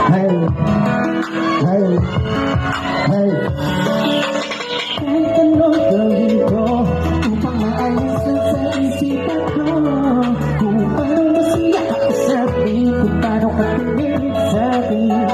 Hey, hey, hey. Kahit anong gawin ko upang maalis lang sa isipan ko, kung paano mo siya kausapin, kung paano ka tumingin sa'kin.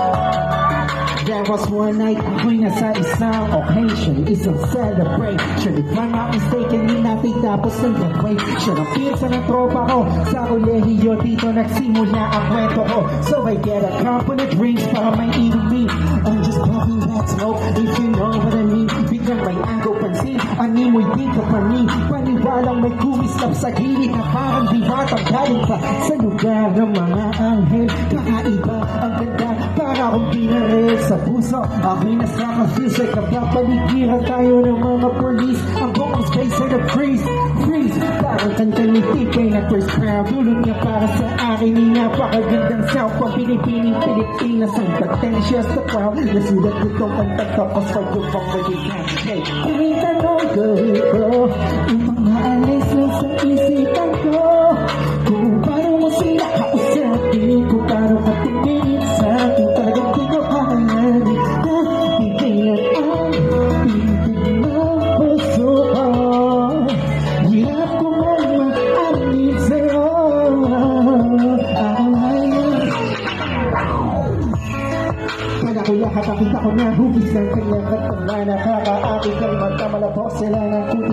There was one night, ako'y nasa isang occasion, isang celebration. If I'm not mistaken, hinapit tapos celebration. Ang pinsa ng tropa ko sa kolehiyo, dito nagsimula ang kwento ko. So I get a couple of drinks para may inumin. I'm just puffing that smoke, if you know what I mean. Biglang may agaw pansin, animoy di ka pa rin. Paniwalang may kumislap sa gilid na parang diwatang galing pa sa lugar ng mga anghel. Kakaiba ang ganda, para akong pinarel sa puso. Ako'y nasa confused, like napapaligiran tayo ng mga police. Ang buong space ay nag-freeze, freeze. Parang kanta ni Tipay na first round. Dulot niya para sa akin, ni napakagandang sound. Pang Pilipining Pilipinas, ang pretentious na crowd. Nasulat nitong kanta tapos pag-upang magigan. Hey, Kahit anong gawin ko upang maalis lang sa isipan ko, kung paano mo sila kausapin, kung paano ka tumingin sa'kin, talagang di ko kakayanin na pigilan ang ibig ng puso ko. Hirap ko man maamin sa'yo, kaya ko yakap, nakita ko na hugis ng kanyang katanga. Nakakaakit ng magkamalabok sila ng kuti.